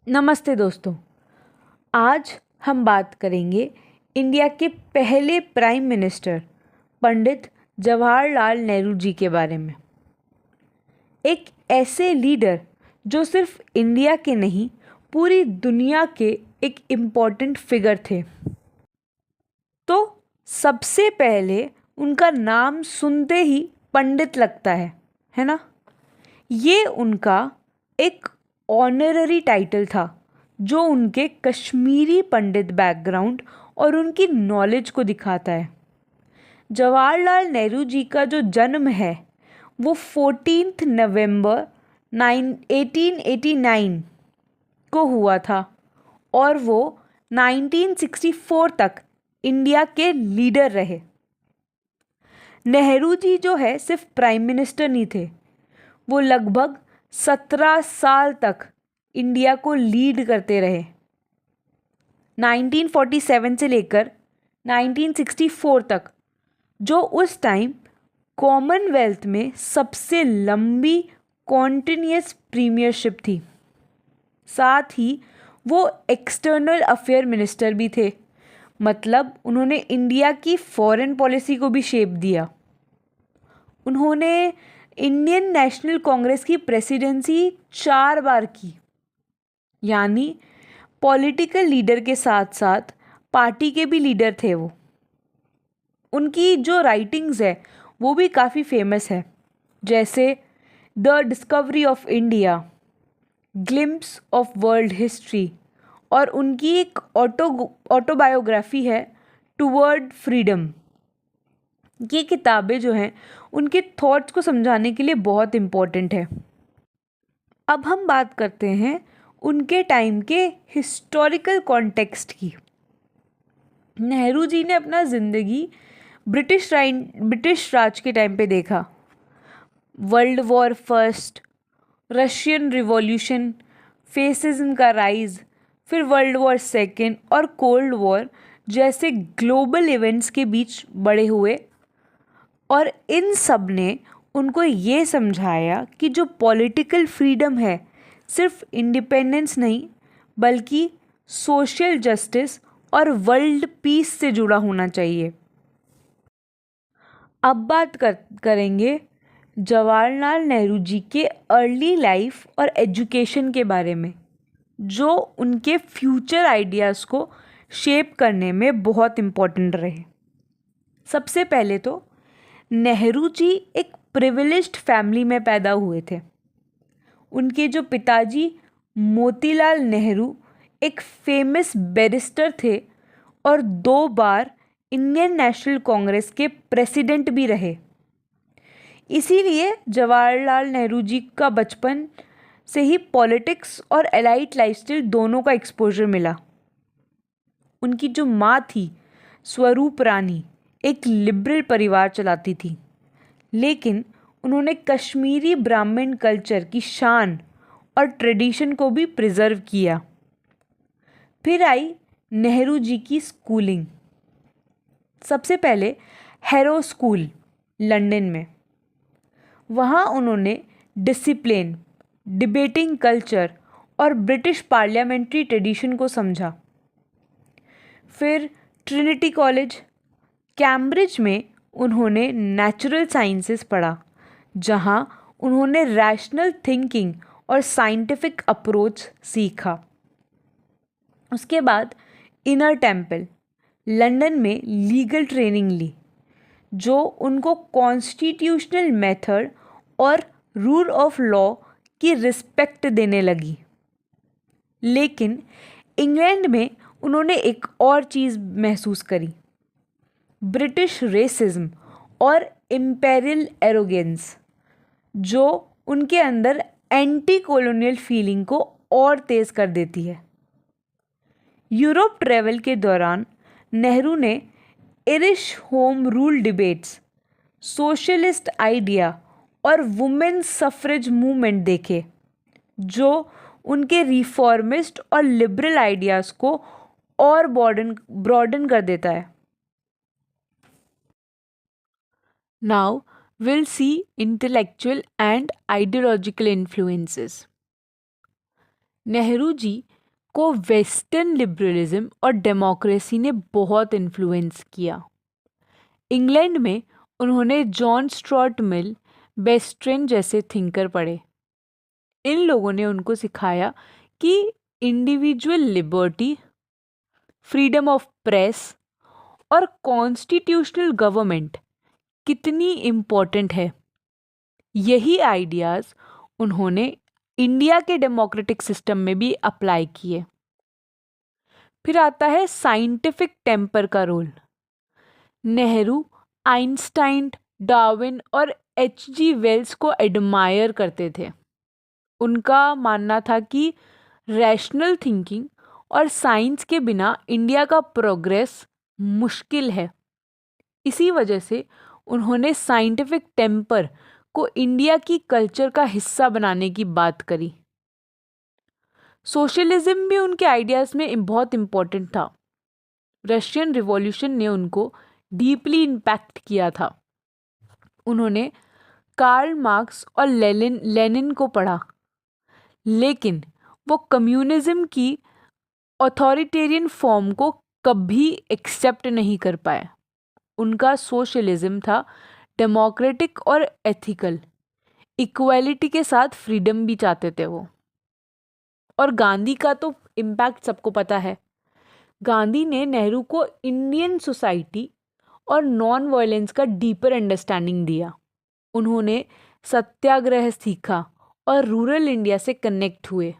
नमस्ते दोस्तों। आज हम बात करेंगे इंडिया के पहले प्राइम मिनिस्टर पंडित जवाहरलाल नेहरू जी के बारे में। एक ऐसे लीडर जो सिर्फ इंडिया के नहीं पूरी दुनिया के एक इम्पॉर्टेंट फिगर थे। तो सबसे पहले उनका नाम सुनते ही पंडित लगता है ना। ये उनका एक ऑनररी टाइटल था जो उनके कश्मीरी पंडित बैकग्राउंड और उनकी नॉलेज को दिखाता है। जवाहरलाल नेहरू जी का जो जन्म है वो 14 नवंबर 1889 को हुआ था और वो 1964 तक इंडिया के लीडर रहे। नेहरू जी जो है सिर्फ प्राइम मिनिस्टर नहीं थे, वो लगभग 17 साल तक इंडिया को लीड करते रहे। 1947 से लेकर 1964 तक, जो उस टाइम कॉमनवेल्थ में सबसे लंबी कॉन्टिन्यूस प्रीमियरशिप थी। साथ ही वो एक्सटर्नल अफेयर मिनिस्टर भी थे, मतलब उन्होंने इंडिया की फॉरेन पॉलिसी को भी शेप दिया। उन्होंने इंडियन नेशनल कांग्रेस की प्रेसिडेंसी 4 बार की, यानी पॉलिटिकल लीडर के साथ साथ पार्टी के भी लीडर थे वो। उनकी जो राइटिंग्स है वो भी काफ़ी फेमस है, जैसे the discovery of India, glimpse of world history, और उनकी एक ऑटोबायोग्राफी है टुवर्ड फ्रीडम। ये किताबें जो हैं उनके थॉट्स को समझाने के लिए बहुत इम्पोर्टेंट है। अब हम बात करते हैं उनके टाइम के हिस्टोरिकल कॉन्टेक्स्ट की। नेहरू जी ने अपना ज़िंदगी ब्रिटिश राज के टाइम पे देखा। World war first, Russian revolution, fascism का राइज, फिर वर्ल्ड वॉर सेकेंड और कोल्ड वॉर जैसे ग्लोबल इवेंट्स के बीच बड़े हुए, और इन सब ने उनको ये समझाया कि जो पॉलिटिकल फ्रीडम है सिर्फ इंडिपेंडेंस नहीं बल्कि सोशल जस्टिस और वर्ल्ड पीस से जुड़ा होना चाहिए। अब बात करेंगे जवाहरलाल नेहरू जी के अर्ली लाइफ और एजुकेशन के बारे में, जो उनके फ्यूचर आइडियाज़ को शेप करने में बहुत इम्पोर्टेंट रहे। सबसे पहले तो नेहरू जी एक प्रिविलेज्ड फैमिली में पैदा हुए थे। उनके जो पिताजी मोतीलाल नेहरू एक फेमस बैरिस्टर थे और 2 बार इंडियन नेशनल कांग्रेस के प्रेसिडेंट भी रहे। इसीलिए जवाहरलाल नेहरू जी का बचपन से ही पॉलिटिक्स और एलाइट लाइफस्टाइल दोनों का एक्सपोजर मिला। उनकी जो माँ थी स्वरूप रानी एक लिबरल परिवार चलाती थी, लेकिन उन्होंने कश्मीरी ब्राह्मण कल्चर की शान और ट्रेडिशन को भी प्रिजर्व किया। फिर आई नेहरू जी की स्कूलिंग। सबसे पहले हैरो स्कूल लंदन में। वहाँ उन्होंने डिसिप्लिन, डिबेटिंग कल्चर और ब्रिटिश पार्लियामेंट्री ट्रेडिशन को समझा। फिर ट्रिनिटी कॉलेज कैम्ब्रिज में उन्होंने नेचुरल साइंसेस पढ़ा, जहाँ उन्होंने रैशनल थिंकिंग और साइंटिफिक अप्रोच सीखा। उसके बाद इनर टेम्पल लंदन में लीगल ट्रेनिंग ली, जो उनको कॉन्स्टिट्यूशनल मेथड और रूल ऑफ लॉ की रिस्पेक्ट देने लगी। लेकिन इंग्लैंड में उन्होंने एक और चीज़ महसूस करी, ब्रिटिश रेसिज्म और इम्पेरियल एरोगेंस, जो उनके अंदर एंटी कॉलोनियल फीलिंग को और तेज़ कर देती है। यूरोप ट्रैवल के दौरान नेहरू ने Irish home rule debates, socialist idea और वुमेन सफ्रेज मूवमेंट देखे, जो उनके रिफॉर्मिस्ट और लिबरल आइडियाज़ को और ब्रॉडन कर देता है। Now we'll see intellectual and ideological influences. Nehru ji को वेस्टर्न लिबरलिज्म और डेमोक्रेसी ने बहुत इन्फ्लुएंस किया। इंग्लैंड में उन्होंने जॉन स्टुअर्ट मिल, बेस्ट्रेन जैसे थिंकर पढ़े। इन लोगों ने उनको सिखाया कि individual liberty, freedom of press और कॉन्स्टिट्यूशनल गवर्नमेंट कितनी इम्पोर्टेंट है। यही आइडियाज़ उन्होंने इंडिया के डेमोक्रेटिक सिस्टम में भी अप्लाई किए। फिर आता है साइंटिफिक टेम्पर का रोल। नेहरू आइंस्टाइन, डार्विन और H.G. वेल्स को एडमायर करते थे। उनका मानना था कि रैशनल थिंकिंग और साइंस के बिना इंडिया का प्रोग्रेस मुश्किल है। इसी वजह से उन्होंने साइंटिफिक टेम्पर को इंडिया की कल्चर का हिस्सा बनाने की बात करी। सोशलिज्म भी उनके आइडियाज़ में बहुत इम्पोर्टेंट था। रशियन रिवॉल्यूशन ने उनको डीपली इम्पैक्ट किया था। उन्होंने कार्ल मार्क्स और लेनिन को पढ़ा, लेकिन वो कम्युनिज्म की ऑथोरिटेरियन फॉर्म को कभी एक्सेप्ट नहीं कर पाए। उनका सोशलिज्म था डेमोक्रेटिक और एथिकल, इक्वालिटी के साथ फ्रीडम भी चाहते थे वो। और गांधी का तो इम्पैक्ट सबको पता है। गांधी ने नेहरू को इंडियन सोसाइटी और नॉन वायलेंस का डीपर अंडरस्टैंडिंग दिया। उन्होंने सत्याग्रह सीखा और रूरल इंडिया से कनेक्ट हुए।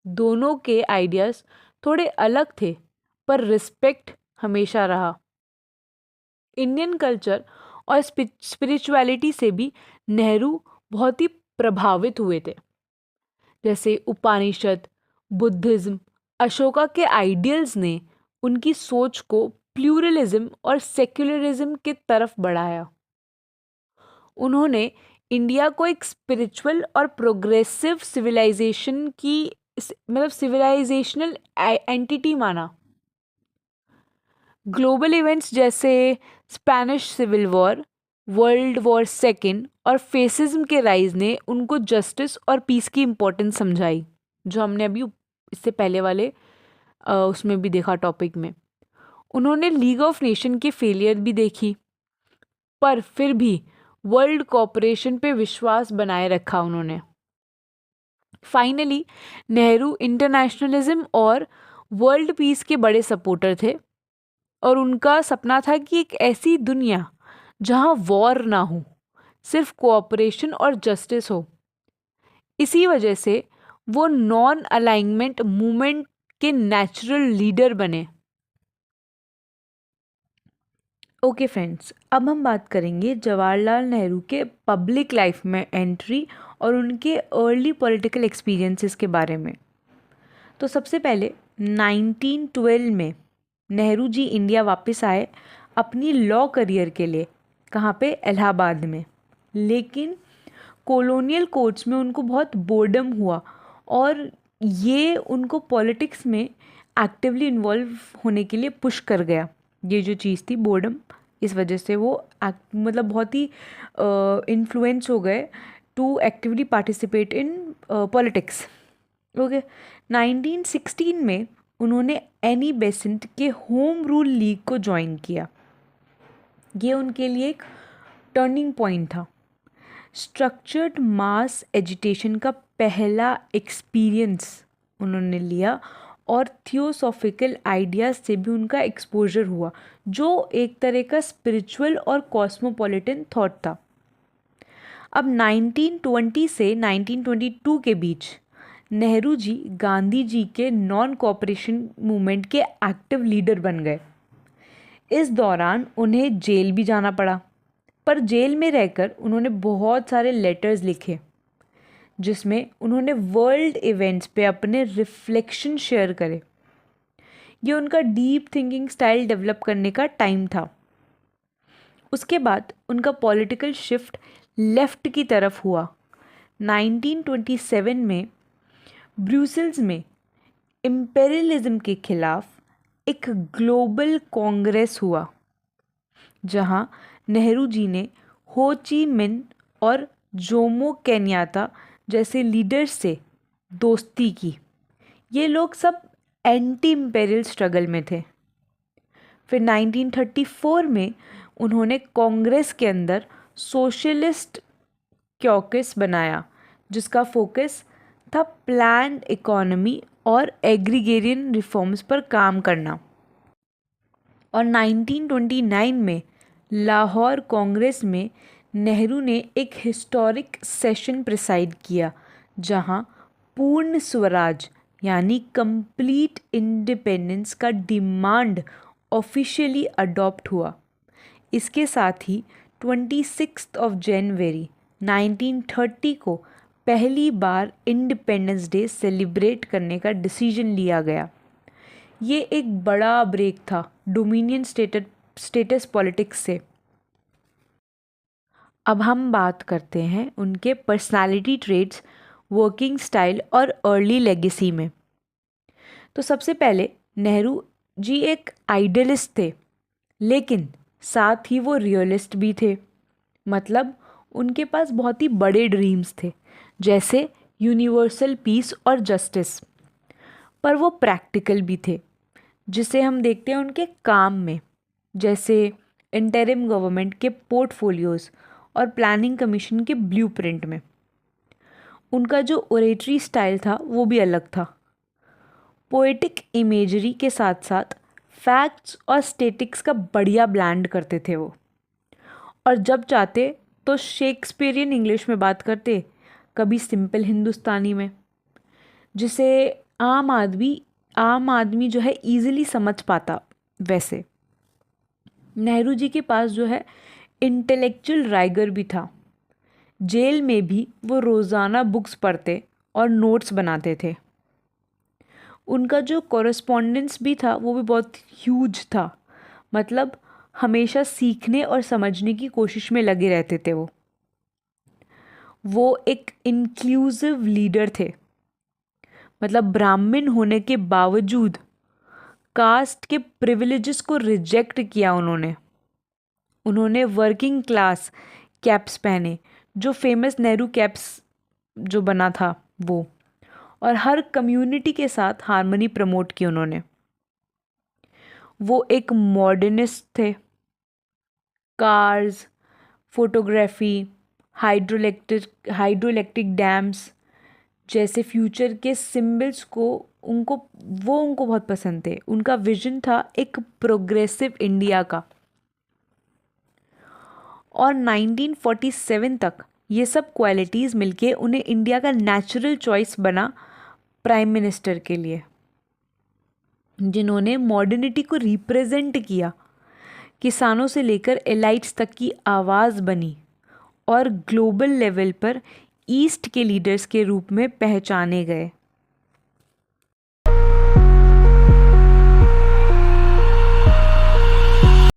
दोनों के आइडियाज़ थोड़े अलग थे, पर रिस्पेक्ट हमेशा रहा। इंडियन कल्चर और स्पिरिचुअलिटी से भी नेहरू बहुत ही प्रभावित हुए थे। जैसे उपनिषद, बुद्धिज़्म, अशोका के आइडियल्स ने उनकी सोच को प्लूरलिज्म और सेक्युलरिज्म की तरफ बढ़ाया। उन्होंने इंडिया को एक स्पिरिचुअल और प्रोग्रेसिव सिविलाइजेशन की सिविलाइजेशनल एंटिटी माना। ग्लोबल इवेंट्स जैसे Spanish civil war, world war second और फेसिज्म के राइज ने उनको जस्टिस और पीस की इम्पोर्टेंस समझाई, जो हमने अभी इससे पहले वाले उसमें भी देखा टॉपिक में। उन्होंने लीग ऑफ नेशन की फेलियर भी देखी, पर फिर भी वर्ल्ड कोऑपरेशन पे विश्वास बनाए रखा उन्होंने। फाइनली नेहरू इंटरनेशनलिज्म और वर्ल्ड पीस के बड़े सपोर्टर थे और उनका सपना था कि एक ऐसी दुनिया जहां वॉर ना हो, सिर्फ कोऑपरेशन और जस्टिस हो। इसी वजह से वो नॉन अलाइनमेंट मूवमेंट के नेचुरल लीडर बने। ओके फ्रेंड्स, अब हम बात करेंगे जवाहरलाल नेहरू के पब्लिक लाइफ में एंट्री और उनके अर्ली पॉलिटिकल एक्सपीरियंसेस के बारे में। तो सबसे पहले 1912 में नेहरू जी इंडिया वापस आए अपनी लॉ करियर के लिए। कहाँ पे? इलाहाबाद में। लेकिन कॉलोनियल कोर्ट्स में उनको बहुत बोर्डम हुआ और ये उनको पॉलिटिक्स में एक्टिवली इन्वॉल्व होने के लिए पुश कर गया। ये जो चीज़ थी बोर्डम, इस वजह से वो बहुत ही इन्फ्लुएंस हो गए to actively participate in politics. Okay, 1916 में उन्होंने एनी बेसेंट के होम रूल लीग को ज्वाइन किया। ये उनके लिए एक टर्निंग पॉइंट था। स्ट्रक्चर्ड मास एजिटेशन का पहला एक्सपीरियंस उन्होंने लिया और थियोसॉफिकल आइडियाज़ से भी उनका एक्सपोजर हुआ, जो एक तरह का स्पिरिचुअल और कॉस्मोपॉलिटन थॉट था। अब 1920 से 1922 के बीच नेहरू जी गांधी जी के नॉन कोऑपरेशन मूवमेंट के एक्टिव लीडर बन गए। इस दौरान उन्हें जेल भी जाना पड़ा, पर जेल में रहकर उन्होंने बहुत सारे लेटर्स लिखे जिसमें उन्होंने वर्ल्ड इवेंट्स पे अपने रिफ्लेक्शन शेयर करे। ये उनका डीप थिंकिंग स्टाइल डेवलप करने का टाइम था। उसके बाद उनका पॉलिटिकल शिफ्ट लेफ्ट की तरफ हुआ। 1927 में ब्रुसेल्स में इम्पेरियलिज्म के खिलाफ एक ग्लोबल कांग्रेस हुआ, जहां नेहरू जी ने हो ची मिन और जोमो केन्याता जैसे लीडर्स से दोस्ती की। ये लोग सब एंटी इम्पेरियल स्ट्रगल में थे। फिर 1934 में उन्होंने कांग्रेस के अंदर सोशलिस्ट कॉकस बनाया, जिसका फोकस था प्लान्ड इकोनॉमी और एग्रीगेरियन रिफॉर्म्स पर काम करना। और 1929 में लाहौर कांग्रेस में नेहरू ने एक हिस्टोरिक सेशन प्रिसाइड किया, जहां पूर्ण स्वराज यानी कंप्लीट इंडिपेंडेंस का डिमांड ऑफिशियली अडॉप्ट हुआ। इसके साथ ही 26 जनवरी 1930 को पहली बार इंडिपेंडेंस डे सेलिब्रेट करने का डिसीजन लिया गया। ये एक बड़ा ब्रेक था डोमिनियन स्टेटस पॉलिटिक्स से। अब हम बात करते हैं उनके पर्सनालिटी ट्रेट्स, वर्किंग स्टाइल और अर्ली लेगेसी में। तो सबसे पहले नेहरू जी एक आइडियलिस्ट थे, लेकिन साथ ही वो रियलिस्ट भी थे। मतलब उनके पास बहुत ही बड़े ड्रीम्स थे, जैसे यूनिवर्सल पीस और जस्टिस। पर वो प्रैक्टिकल भी थे, जिसे हम देखते हैं उनके काम में, जैसे इंटरिम गवर्नमेंट के पोर्टफोलियोज़ और प्लानिंग कमीशन के ब्लूप्रिंट में। उनका जो ओरेटरी स्टाइल था वो भी अलग था। पोएटिक इमेजरी के साथ साथ फैक्ट्स और स्टेटिक्स का बढ़िया ब्लेंड करते थे वो। और जब चाहते तो शेक्सपियरियन इंग्लिश में बात करते, कभी सिंपल हिंदुस्तानी में, जिसे आम आदमी जो है इजीली समझ पाता। वैसे नेहरू जी के पास जो है इंटेलेक्चुअल राइगर भी था। जेल में भी वो रोज़ाना बुक्स पढ़ते और नोट्स बनाते थे। उनका जो कॉरेस्पॉन्डेंस भी था वो भी बहुत ह्यूज था। मतलब हमेशा सीखने और समझने की कोशिश में लगे रहते थे वो एक इंक्लूसिव लीडर थे। मतलब ब्राह्मण होने के बावजूद कास्ट के प्रिविलेजेस को रिजेक्ट किया उन्होंने वर्किंग क्लास कैप्स पहने, जो फेमस नेहरू कैप्स जो बना था वो, और हर कम्युनिटी के साथ हार्मनी प्रमोट की उन्होंने। वो एक मॉडर्निस्ट थे। कार्स, फोटोग्राफी, हाइड्रोइलेक्ट्रिक डैम्स जैसे फ्यूचर के सिंबल्स को उनको बहुत पसंद थे। उनका विजन था एक प्रोग्रेसिव इंडिया का। और 1947 तक ये सब क्वालिटीज़ मिलके उन्हें इंडिया का नेचुरल चॉइस बना प्राइम मिनिस्टर के लिए, जिन्होंने मॉडर्निटी को रिप्रेजेंट किया, किसानों से लेकर एलाइट्स तक की आवाज़ बनी और ग्लोबल लेवल पर ईस्ट के लीडर्स के रूप में पहचाने गए।